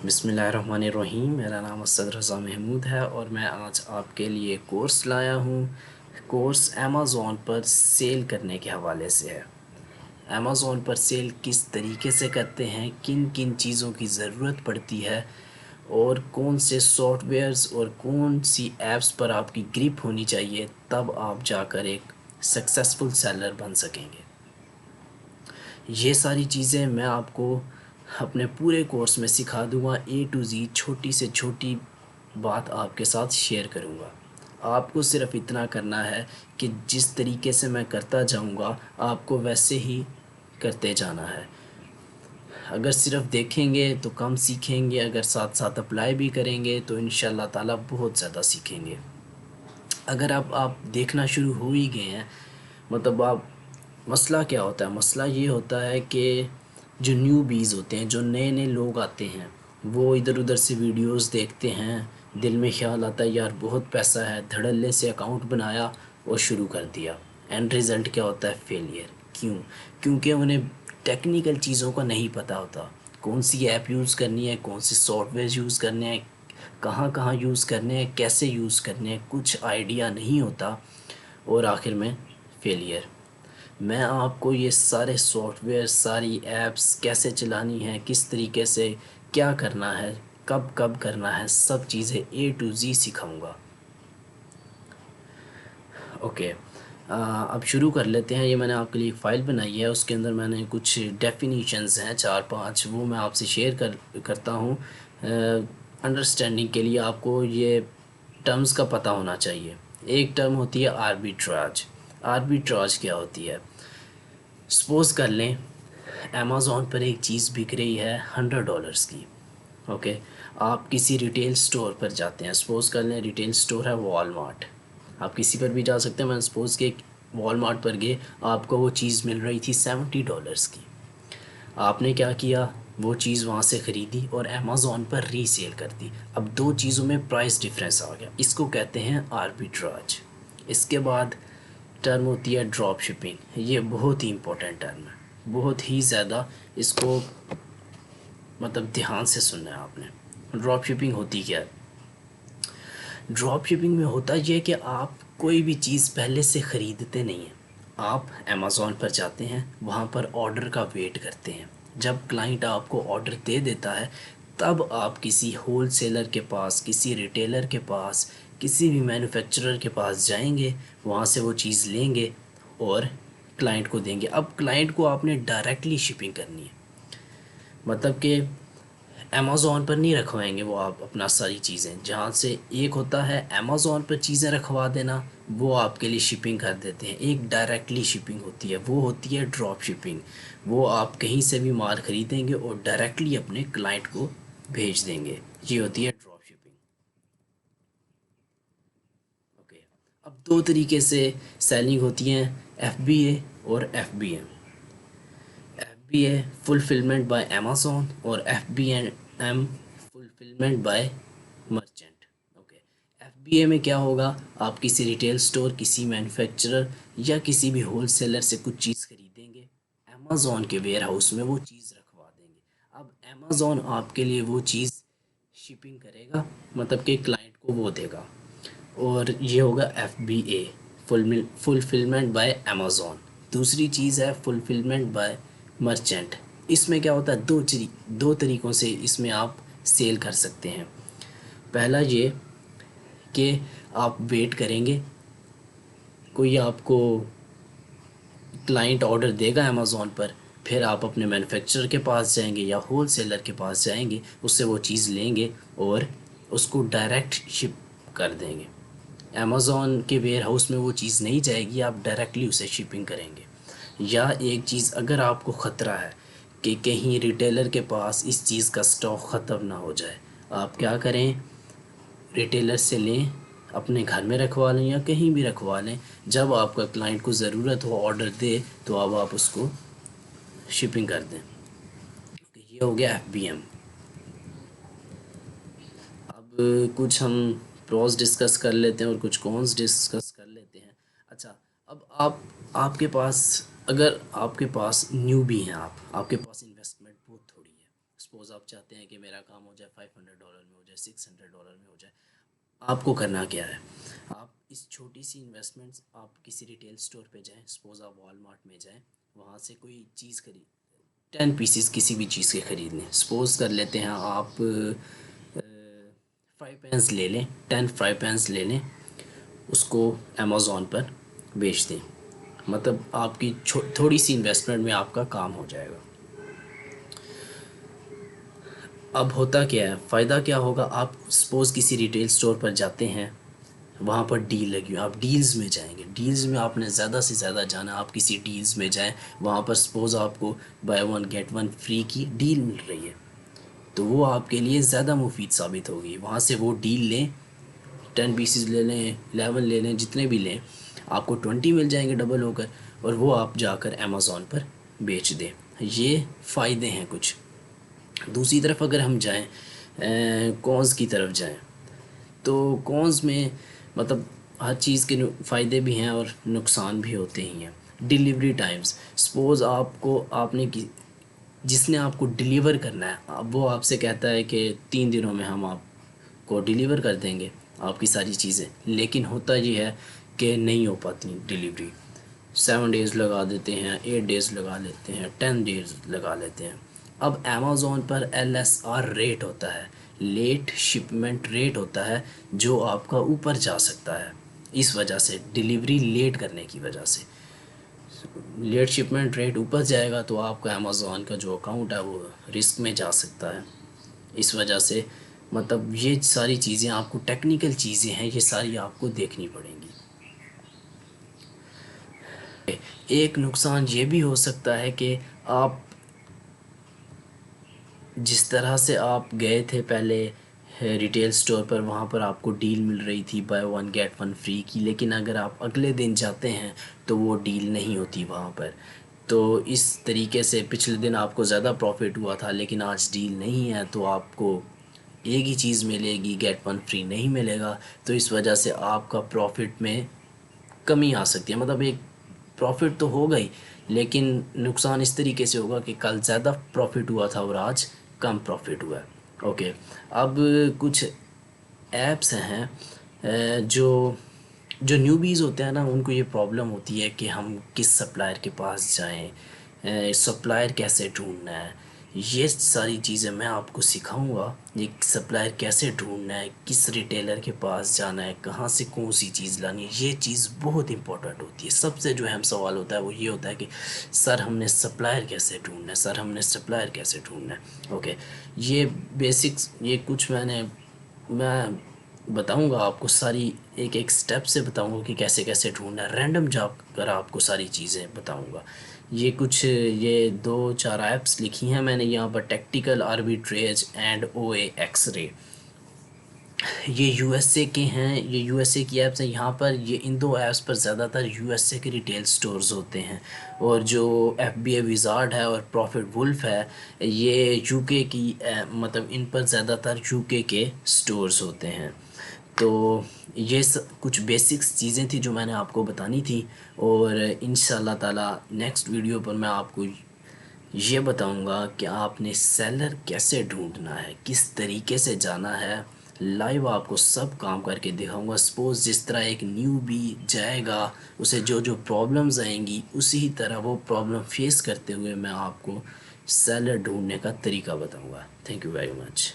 بسم اللہ الرحمن الرحیم۔ میرا نام اسد رضا محمود ہے اور میں آج آپ کے لیے کورس لایا ہوں۔ کورس امیزون پر سیل کرنے کے حوالے سے ہے۔ امیزون پر سیل کس طریقے سے کرتے ہیں، کن کن چیزوں کی ضرورت پڑتی ہے اور کون سے سافٹ ویئرز اور کون سی ایپس پر آپ کی گرپ ہونی چاہیے، تب آپ جا کر ایک سکسیسفل سیلر بن سکیں گے۔ یہ ساری چیزیں میں آپ کو اپنے پورے کورس میں سکھا دوں گا، اے ٹو زی، چھوٹی سے چھوٹی بات آپ کے ساتھ شیئر کروں گا۔ آپ کو صرف اتنا کرنا ہے کہ جس طریقے سے میں کرتا جاؤں گا آپ کو ویسے ہی کرتے جانا ہے۔ اگر صرف دیکھیں گے تو کم سیکھیں گے، اگر ساتھ ساتھ اپلائی بھی کریں گے تو انشاءاللہ تعالیٰ بہت زیادہ سیکھیں گے۔ اگر آپ دیکھنا شروع ہو ہی گئے ہیں، مطلب مسئلہ کیا ہوتا ہے؟ مسئلہ یہ ہوتا ہے کہ جو نیو بیز ہوتے ہیں، جو نئے نئے لوگ آتے ہیں، وہ ادھر ادھر سے ویڈیوز دیکھتے ہیں، دل میں خیال آتا ہے یار بہت پیسہ ہے، دھڑلے سے اکاؤنٹ بنایا اور شروع کر دیا۔ اینڈ رزلٹ کیا ہوتا ہے؟ فیلئر۔ کیوں؟ کیونکہ انہیں ٹیکنیکل چیزوں کا نہیں پتہ ہوتا، کون سی ایپ یوز کرنی ہے، کون سی سافٹ ویئر یوز کرنے ہیں، کہاں کہاں یوز کرنے ہیں، کیسے یوز کرنے ہیں، کچھ آئیڈیا نہیں ہوتا اور آخر میں فیلئر۔ میں آپ کو یہ سارے سافٹ ویئر، ساری ایپس کیسے چلانی ہیں، کس طریقے سے کیا کرنا ہے، کب کب کرنا ہے، سب چیزیں اے ٹو زی سکھاؤں گا۔ اوکے، اب شروع کر لیتے ہیں۔ یہ میں نے آپ کے لیے ایک فائل بنائی ہے، اس کے اندر میں نے کچھ ڈیفینیشنز ہیں 4-5، وہ میں آپ سے شیئر کرتا ہوں۔ انڈرسٹینڈنگ کے لیے آپ کو یہ ٹرمز کا پتہ ہونا چاہیے۔ ایک ٹرم ہوتی ہے آربیٹراج۔ آربیٹراج کیا ہوتی ہے؟ سپوز کر لیں امیزون پر ایک چیز بک رہی ہے $100 کی۔ اوکے، آپ کسی ریٹیل سٹور پر جاتے ہیں، سپوز کر لیں ریٹیل سٹور ہے والمارٹ، آپ کسی پر بھی جا سکتے ہیں، میں سپوز کہ والمارٹ پر گئے، آپ کو وہ چیز مل رہی تھی $70 کی۔ آپ نے کیا کیا؟ وہ چیز وہاں سے خریدی اور امیزون پر ری سیل کر دی۔ اب دو چیزوں میں پرائس ڈیفرنس آ گیا، اس کو کہتے ہیں آربیٹراج۔ اس کے بعد ٹرم ہوتی ہے ڈراپ شپنگ۔ یہ بہت ہی امپورٹنٹ ٹرم ہے، بہت ہی زیادہ، اس کو مطلب دھیان سے سننا ہے آپ نے۔ ڈراپ شپنگ ہوتی کیا ہے؟ ڈراپ شپنگ میں ہوتا یہ کہ آپ کوئی بھی چیز پہلے سے خریدتے نہیں ہیں، آپ امیزون پر جاتے ہیں، وہاں پر آرڈر کا ویٹ کرتے ہیں۔ جب کلائنٹ آپ کو آرڈر دے دیتا ہے تب آپ کسی ہول سیلر کے پاس، کسی ریٹیلر کے پاس، کسی بھی مینوفیکچرر کے پاس جائیں گے، وہاں سے وہ چیز لیں گے اور کلائنٹ کو دیں گے۔ اب کلائنٹ کو آپ نے ڈائریکٹلی شپنگ کرنی ہے، مطلب کہ امیزون پر نہیں رکھوائیں گے وہ آپ اپنا ساری چیزیں، جہاں سے ایک ہوتا ہے امیزون پر چیزیں رکھوا دینا، وہ آپ کے لیے شپنگ کر دیتے ہیں۔ ایک ڈائریکٹلی شپنگ ہوتی ہے، وہ ہوتی ہے ڈراپ شپنگ۔ وہ آپ کہیں سے بھی مال خریدیں گے اور ڈائریکٹلی اپنے کلائنٹ کو بھیج دیں گے، یہ ہوتی ہے ڈراپ شپنگ۔ اوکے، اب دو طریقے سے سیلنگ ہوتی ہیں، ایف بی اے اور F B M. F B A fulfilment by Amazon اور F B M fulfilment by merchant. Okay, F B A میں کیا ہوگا؟ آپ کسی ریٹیل سٹور، کسی مینوفیکچرر یا کسی بھی ہول سیلر سے کچھ چیز خریدیں گے، امیزون کے ویئر ہاؤس میں وہ چیز رکھوا دیں گے۔ اب امیزون آپ کے لیے وہ چیز شپنگ کرے گا، مطلب کہ کلائنٹ کو وہ دے گا، اور یہ ہوگا F B A, fulfilment by Amazon. دوسری چیز ہے فلفلمنٹ بائی مرچنٹ۔ اس میں کیا ہوتا ہے؟ دو طریقوں سے اس میں آپ سیل کر سکتے ہیں۔ پہلا یہ کہ آپ ویٹ کریں گے، کوئی آپ کو کلائنٹ آرڈر دے گا امیزون پر، پھر آپ اپنے مینوفیکچرر کے پاس جائیں گے یا ہول سیلر کے پاس جائیں گے، اس سے وہ چیز لیں گے اور اس کو ڈائریکٹ شپ کر دیں گے۔ امیزون کے ویئر ہاؤس میں وہ چیز نہیں جائے گی، آپ ڈائریکٹلی اسے شپنگ کریں گے۔ یا ایک چیز، اگر آپ کو خطرہ ہے کہ کہیں ریٹیلر کے پاس اس چیز کا سٹاک ختم نہ ہو جائے، آپ کیا کریں؟ ریٹیلر سے لیں، اپنے گھر میں رکھوا لیں یا کہیں بھی رکھوا لیں، جب آپ کا کلائنٹ کو ضرورت ہو آرڈر دے تو اب آپ اس کو شپنگ کر دیں۔ یہ ہو گیا ایف بی ایم۔ اب کچھ ہم پروز ڈسکس کر لیتے ہیں اور کچھ کونس ڈسکس کر لیتے ہیں۔ اچھا، اب آپ کے پاس، اگر آپ کے پاس نیو بھی ہیں، آپ کے پاس انویسٹمنٹ بہت تھوڑی ہے، سپوز آپ آپ چاہتے ہیں کہ میرا کام ہو جائے $500 میں ہو جائے $600 میں ہو جائے، آپ کو کرنا کیا ہے؟ آپ اس چھوٹی سی انویسٹمنٹ، آپ کسی ریٹیل سٹور پہ جائیں، سپوز آپ وال مارٹ میں جائیں، وہاں سے کوئی چیز خرید 10 پیسز کسی بھی چیز کے خرید لیں، سپوز کر لیتے ہیں آپ 5 پینس لے لیں، 10 فرائی پینس لے لیں، اس کو امیزون پر بیچ دیں، مطلب آپ کی تھوڑی سی انویسٹمنٹ میں آپ کا کام ہو جائے گا۔ اب ہوتا کیا ہے، فائدہ کیا ہوگا، آپ سپوز کسی ریٹیل سٹور پر جاتے ہیں، وہاں پر ڈیل لگی ہوئی، آپ ڈیلز میں جائیں گے، ڈیلز میں آپ نے زیادہ سے زیادہ جانا، آپ کسی ڈیلز میں جائیں، وہاں پر سپوز آپ کو buy one get one free کی ڈیل مل رہی ہے، تو وہ آپ کے لیے زیادہ مفید ثابت ہوگی، وہاں سے وہ ڈیل لیں، 10 پیسز لے لیں، 11 لے لیں، جتنے بھی لیں، آپ کو 20 مل جائیں گے ڈبل ہو کر، اور وہ آپ جا کر امیزون پر بیچ دیں۔ یہ فائدے ہیں کچھ۔ دوسری طرف اگر ہم جائیں، کونز کی طرف جائیں، تو کونز میں مطلب ہر چیز کے فائدے بھی ہیں اور نقصان بھی ہوتے ہی ہیں۔ ڈیلیوری ٹائمز، سپوز آپ نے جس نے آپ کو ڈیلیور کرنا ہے، اب وہ آپ سے کہتا ہے کہ 3 دنوں میں ہم آپ کو ڈیلیور کر دیں گے آپ کی ساری چیزیں، لیکن ہوتا یہ ہے کہ نہیں ہو پاتی ڈیلیوری، 7 ڈیز لگا دیتے ہیں، 8 ڈیز لگا لیتے ہیں، 10 ڈیز لگا لیتے ہیں۔ اب امیزون پر LSR ریٹ ہوتا ہے، لیٹ شپمنٹ ریٹ ہوتا ہے، جو آپ کا اوپر جا سکتا ہے، اس وجہ سے ڈیلیوری لیٹ کرنے کی وجہ سے لیٹ شپمنٹ ریٹ اوپر جائے گا، تو آپ کا امیزون کا جو اکاؤنٹ ہے وہ رسک میں جا سکتا ہے۔ اس وجہ سے مطلب یہ ساری چیزیں آپ کو، ٹیکنیکل چیزیں ہیں، یہ ساری آپ کو دیکھنی پڑیں گی۔ ایک نقصان یہ بھی ہو سکتا ہے کہ آپ جس طرح سے آپ گئے تھے پہلے ریٹیل سٹور پر، وہاں پر آپ کو ڈیل مل رہی تھی buy one get one free کی، لیکن اگر آپ اگلے دن جاتے ہیں تو وہ ڈیل نہیں ہوتی وہاں پر، تو اس طریقے سے پچھلے دن آپ کو زیادہ پروفٹ ہوا تھا، لیکن آج ڈیل نہیں ہے تو آپ کو ایک ہی چیز ملے گی، گیٹ ون فری نہیں ملے گا، تو اس وجہ سے آپ کا پروفٹ میں کمی آ سکتی ہے۔ مطلب ایک پروفٹ تو ہوگا ہی، لیکن نقصان اس طریقے سے ہوگا کہ کل زیادہ پروفٹ ہوا تھا اور آج کم پروفٹ ہوا ہے۔ اوکے، اب کچھ ایپس ہیں جو نیوبیز ہوتے ہیں نا، ان کو یہ پرابلم ہوتی ہے کہ ہم کس سپلائر کے پاس جائیں، سپلائر کیسے ڈھونڈنا ہے، یہ ساری چیزیں میں آپ کو سکھاؤں گا، یہ سپلائر کیسے ڈھونڈنا ہے، کس ریٹیلر کے پاس جانا ہے، کہاں سے کون سی چیز لانی ہے، یہ چیز بہت امپورٹنٹ ہوتی ہے۔ سب سے جو اہم سوال ہوتا ہے وہ یہ ہوتا ہے کہ سر ہم نے سپلائر کیسے ڈھونڈنا ہے، سر ہم نے سپلائر کیسے ڈھونڈنا ہے۔ اوکے، یہ بیسکس، یہ کچھ میں بتاؤں گا آپ کو، ساری ایک ایک سٹیپ سے بتاؤں گا کہ کیسے کیسے ڈھونڈنا ہے، رینڈم جا کر آپ کو ساری چیزیں بتاؤں گا۔ یہ 2-4 ایپس لکھی ہیں میں نے یہاں پر، tactical arbitrage and OA X ray, یہ USA کے ہیں، یہ USA کی ایپس ہیں۔ یہاں پر یہ ان 2 ایپس پر زیادہ تر USA کے ریٹیل سٹورز ہوتے ہیں، اور جو FBA ویزارڈ ہے اور پروفٹ وولف ہے، یہ UK کی، مطلب ان پر زیادہ تر UK کے سٹورز ہوتے ہیں۔ تو یہ کچھ بیسکس چیزیں تھیں جو میں نے آپ کو بتانی تھی، اور انشاءاللہ تعالی نیکسٹ ویڈیو پر میں آپ کو یہ بتاؤں گا کہ آپ نے سیلر کیسے ڈھونڈنا ہے، کس طریقے سے جانا ہے، لائیو آپ کو سب کام کر کے دکھاؤں گا۔ سپوز جس طرح ایک نیو بی جائے گا، اسے جو پرابلمز آئیں گی، اسی طرح وہ پرابلم فیس کرتے ہوئے میں آپ کو سیلر ڈھونڈنے کا طریقہ بتاؤں گا۔ Thank you very much.